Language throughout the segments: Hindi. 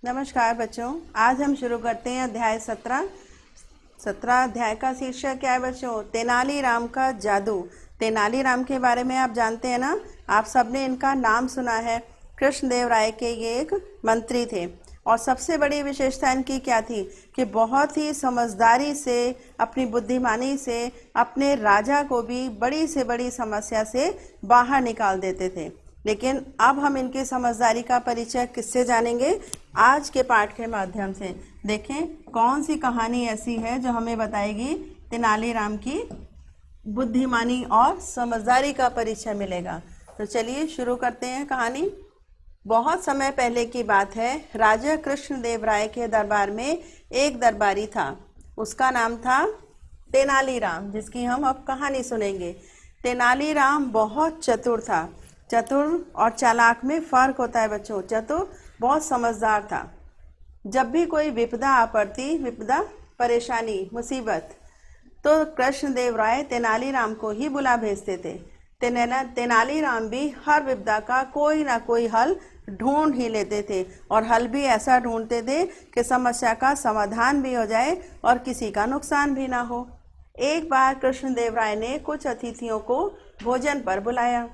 नमस्कार बच्चों, आज हम शुरू करते हैं अध्याय 17 अध्याय का शीर्षक क्या है बच्चों? तेनालीराम का जादू। तेनालीराम के बारे में आप जानते हैं ना, आप सबने इनका नाम सुना है। कृष्णदेव राय के ये एक मंत्री थे और सबसे बड़ी विशेषता इनकी क्या थी कि बहुत ही समझदारी से, अपनी बुद्धिमानी से अपने राजा को भी बड़ी से बड़ी समस्या से बाहर निकाल देते थे। लेकिन अब हम इनकी समझदारी का परिचय किससे जानेंगे? आज के पाठ के माध्यम से। देखें कौन सी कहानी ऐसी है जो हमें बताएगी तेनालीराम की बुद्धिमानी और समझदारी का परिचय मिलेगा। तो चलिए शुरू करते हैं कहानी। बहुत समय पहले की बात है। राजा कृष्णदेव राय के दरबार में एक दरबारी था। उसका नाम था तेनालीराम, जिसकी हम अब कहानी सुनेंगे। तेनालीराम बहुत चतुर था। चतुर और चालाक में फ़र्क होता है बच्चों। चतुर बहुत समझदार था। जब भी कोई विपदा आ पड़ती, विपदा परेशानी मुसीबत, तो कृष्णदेव राय तेनालीराम को ही बुला भेजते थे। तेनालीराम भी हर विपदा का कोई ना कोई हल ढूंढ ही लेते थे और हल भी ऐसा ढूंढते थे कि समस्या का समाधान भी हो जाए और किसी का नुकसान भी ना हो। एक बार कृष्णदेव राय ने कुछ अतिथियों को भोजन पर बुलाया।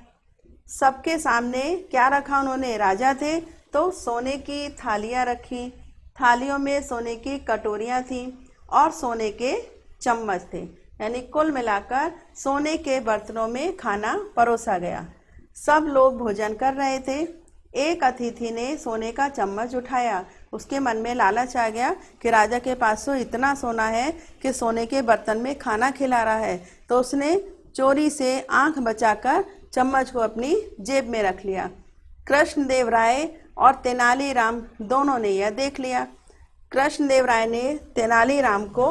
सबके सामने क्या रखा उन्होंने? राजा थे तो सोने की थालियां रखी, थालियों में सोने की कटोरियां थीं और सोने के चम्मच थे। यानी कुल मिलाकर सोने के बर्तनों में खाना परोसा गया। सब लोग भोजन कर रहे थे। एक अतिथि ने सोने का चम्मच उठाया। उसके मन में लालच आ गया कि राजा के पास तो इतना सोना है कि सोने के बर्तन में खाना खिला रहा है। तो उसने चोरी से आंख बचाकर चम्मच को अपनी जेब में रख लिया। कृष्णदेव राय और तेनालीराम दोनों ने यह देख लिया। कृष्णदेव राय ने तेनालीराम को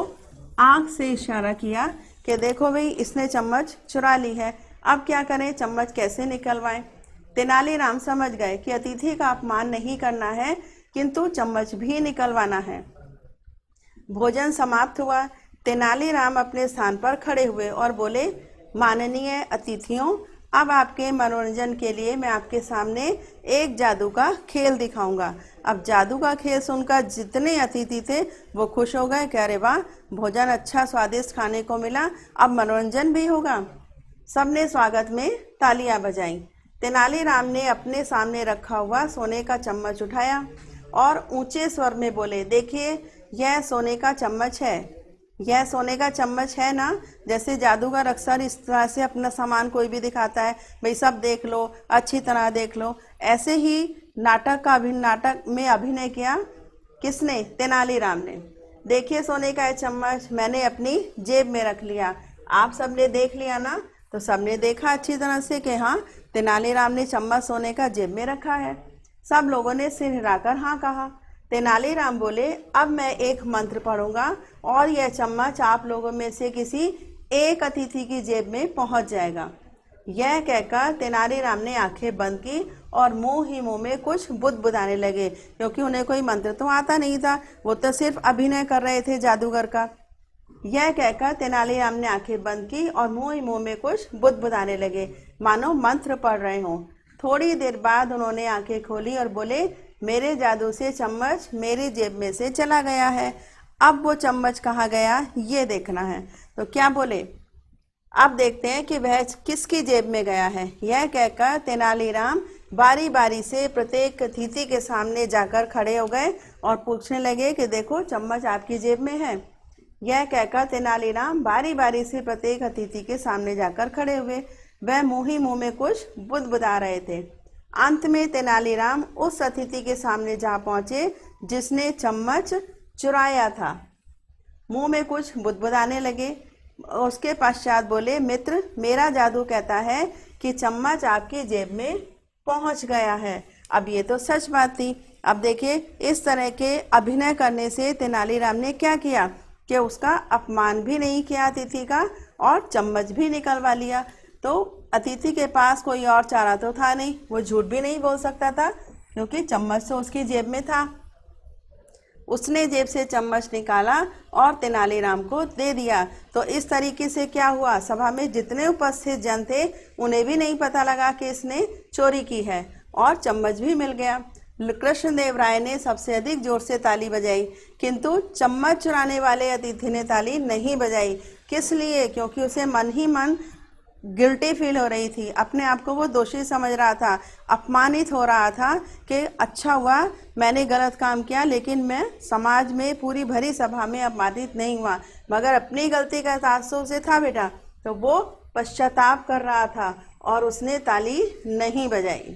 आंख से इशारा किया कि देखो भाई, इसने चम्मच चुरा ली है, अब क्या करें, चम्मच कैसे निकलवाएं? तेनालीराम समझ गए कि अतिथि का अपमान नहीं करना है, किंतु चम्मच भी निकलवाना है। भोजन समाप्त हुआ। तेनालीराम अपने स्थान पर खड़े हुए और बोले, माननीय अतिथियों, अब आपके मनोरंजन के लिए मैं आपके सामने एक जादू का खेल दिखाऊंगा। अब जादू का खेल सुनकर जितने अतिथि थे वो खुश हो गए कि अरे वाह, भोजन अच्छा स्वादिष्ट खाने को मिला, अब मनोरंजन भी होगा। सबने स्वागत में तालियां बजाईं। तेनालीराम ने अपने सामने रखा हुआ सोने का चम्मच उठाया और ऊंचे स्वर में बोले, देखिए यह सोने का चम्मच है। यह सोने का चम्मच है ना? जैसे जादूगर अक्सर इस तरह से अपना सामान कोई भी दिखाता है, भाई सब देख लो, अच्छी तरह देख लो। ऐसे ही नाटक में अभिनय किया। किसने? तेनालीराम ने। देखिए सोने का यह चम्मच मैंने अपनी जेब में रख लिया। आप सबने देख लिया ना? तो सबने देखा अच्छी तरह से कि हाँ, तेनालीराम ने चम्मच सोने का जेब में रखा है। सब लोगों ने सिर हिलाकर हाँ कहा। तेनालीराम बोले, अब मैं एक मंत्र पढ़ूंगा और यह चम्मच आप लोगों में से किसी एक अतिथि की जेब में पहुंच जाएगा। यह कहकर तेनालीराम ने आंखें बंद की और मुंह ही मुंह में कुछ बुदबुदाने लगे, क्योंकि उन्हें कोई मंत्र तो आता नहीं था, वो तो सिर्फ अभिनय कर रहे थे जादूगर का। यह कहकर तेनालीराम ने आंखें बंद की और मुंह ही मुंह में कुछ बुदबुदाने लगे, मानो मंत्र पढ़ रहे हों। थोड़ी देर बाद उन्होंने आंखें खोली और बोले, मेरे जादू से चम्मच मेरी जेब में से चला गया है। अब वो चम्मच कहाँ गया ये देखना है। तो क्या बोले? अब देखते हैं कि वह किसकी जेब में गया है। यह कहकर तेनालीराम बारी बारी से प्रत्येक अतिथि के सामने जाकर खड़े हो गए और पूछने लगे कि देखो चम्मच आपकी जेब में है। यह कहकर तेनालीराम बारी बारी से प्रत्येक अतिथि के सामने जाकर खड़े हुए। वह मुंह ही मुंह में कुछ बुदबुदा रहे थे। अंत में तेनालीराम उस अतिथि के सामने जा पहुंचे जिसने चम्मच चुराया था। मुंह में कुछ बुदबुदाने लगे। उसके पश्चात बोले, मित्र, मेरा जादू कहता है कि चम्मच आपकी जेब में पहुंच गया है। अब ये तो सच बात थी। अब देखिए, इस तरह के अभिनय करने से तेनालीराम ने क्या किया कि उसका अपमान भी नहीं किया अतिथि का और चम्मच भी निकलवा लिया। तो अतिथि के पास कोई और चारा तो था नहीं, वो झूठ भी नहीं बोल सकता था क्योंकि चम्मच तो उसकी जेब में था। उसने जेब से चम्मच निकाला और तेनालीराम को दे दिया। तो इस तरीके से क्या हुआ, सभा में जितने उपस्थित जन थे उन्हें भी नहीं पता लगा कि इसने चोरी की है और चम्मच भी मिल गया। कृष्णदेव राय ने सबसे अधिक जोर से ताली बजाई, किंतु चम्मच चुराने वाले अतिथि ने ताली नहीं बजाई। किस लिए? क्योंकि उसे मन ही मन गिल्टी फील हो रही थी, अपने आप को वो दोषी समझ रहा था, अपमानित हो रहा था कि अच्छा हुआ मैंने गलत काम किया, लेकिन मैं समाज में पूरी भरी सभा में अपमानित नहीं हुआ, मगर अपनी गलती का एहसास उसे था बेटा, तो वो पश्चाताप कर रहा था और उसने ताली नहीं बजाई।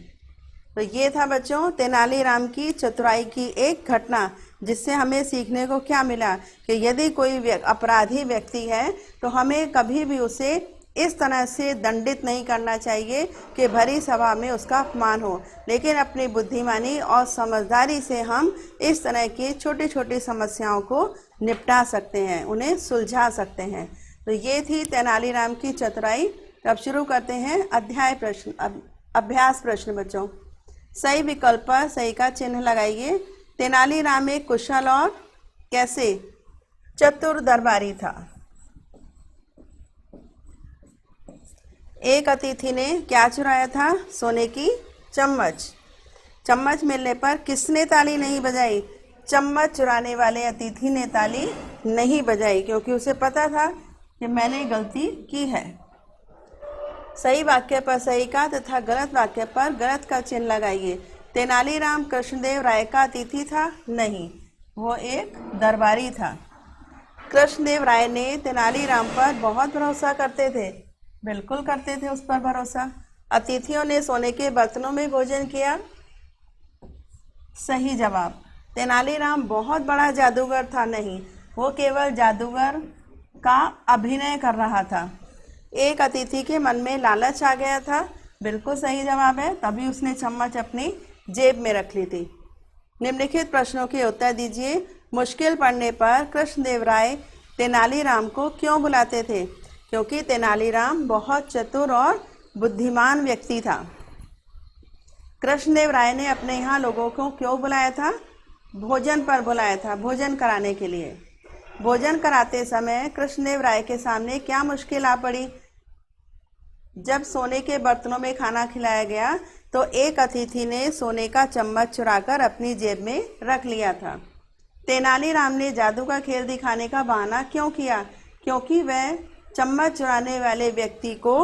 तो ये था बच्चों तेनालीराम की चतुराई की एक घटना, जिससे हमें सीखने को क्या मिला कि यदि कोई अपराधी व्यक्ति है तो हमें कभी भी उसे इस तरह से दंडित नहीं करना चाहिए कि भरी सभा में उसका अपमान हो, लेकिन अपनी बुद्धिमानी और समझदारी से हम इस तरह की छोटी छोटी समस्याओं को निपटा सकते हैं, उन्हें सुलझा सकते हैं। तो ये थी तेनालीराम की चतुराई। अब शुरू करते हैं अभ्यास प्रश्न बच्चों। सही विकल्प पर सही का चिन्ह लगाइए। तेनालीराम एक कुशल और कैसे चतुर दरबारी था। एक अतिथि ने क्या चुराया था? सोने की चम्मच। चम्मच मिलने पर किसने ताली नहीं बजाई? चम्मच चुराने वाले अतिथि ने ताली नहीं बजाई, क्योंकि उसे पता था कि मैंने गलती की है। सही वाक्य पर सही का तथा गलत वाक्य पर गलत का चिन्ह लगाइए। तेनालीराम कृष्णदेव राय का अतिथि था? नहीं, वो एक दरबारी था। कृष्णदेव राय ने तेनालीराम पर बहुत भरोसा करते थे। बिल्कुल करते थे उस पर भरोसा। अतिथियों ने सोने के बर्तनों में भोजन किया। सही जवाब। तेनालीराम बहुत बड़ा जादूगर था? नहीं, वो केवल जादूगर का अभिनय कर रहा था। एक अतिथि के मन में लालच आ गया था। बिल्कुल सही जवाब है, तभी उसने चम्मच अपनी जेब में रख ली थी। निम्नलिखित प्रश्नों के उत्तर दीजिए। मुश्किल पड़ने पर कृष्णदेव राय तेनालीराम को क्यों बुलाते थे? क्योंकि तेनालीराम बहुत चतुर और बुद्धिमान व्यक्ति था। कृष्णदेव राय ने अपने यहाँ लोगों को क्यों बुलाया था? भोजन पर बुलाया था, भोजन कराने के लिए। भोजन कराते समय कृष्णदेव राय के सामने क्या मुश्किल आ पड़ी? जब सोने के बर्तनों में खाना खिलाया गया तो एक अतिथि ने सोने का चम्मच चुराकर अपनी जेब में रख लिया था। तेनालीराम ने जादू का खेल दिखाने का बहाना क्यों किया? क्योंकि वह चम्मच चुराने वाले व्यक्ति को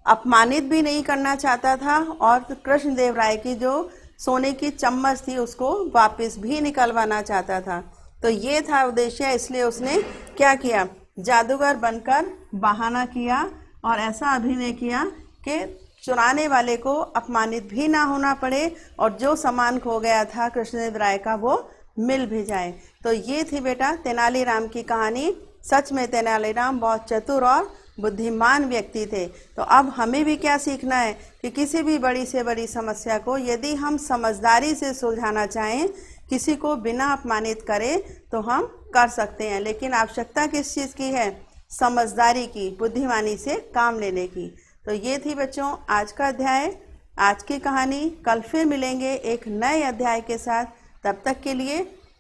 अपमानित भी नहीं करना चाहता था और कृष्णदेव राय की जो सोने की चम्मच थी उसको वापस भी निकलवाना चाहता था। तो ये था उद्देश्य, इसलिए उसने क्या किया? जादूगर बनकर बहाना किया और ऐसा अभिनय किया कि चुराने वाले को अपमानित भी ना होना पड़े और जो सामान खो गया था कृष्णदेव राय का वो मिल भी जाए। तो ये थी बेटा तेनालीराम की कहानी। सच में तेनालीराम बहुत चतुर और बुद्धिमान व्यक्ति थे। तो अब हमें भी क्या सीखना है कि किसी भी बड़ी से बड़ी समस्या को यदि हम समझदारी से सुलझाना चाहें, किसी को बिना अपमानित करें, तो हम कर सकते हैं। लेकिन आवश्यकता किस चीज़ की है? समझदारी की, बुद्धिमानी से काम लेने की। तो ये थी बच्चों आज का अध्याय, आज की कहानी। कल फिर मिलेंगे एक नए अध्याय के साथ। तब तक के लिए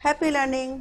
हैप्पी लर्निंग।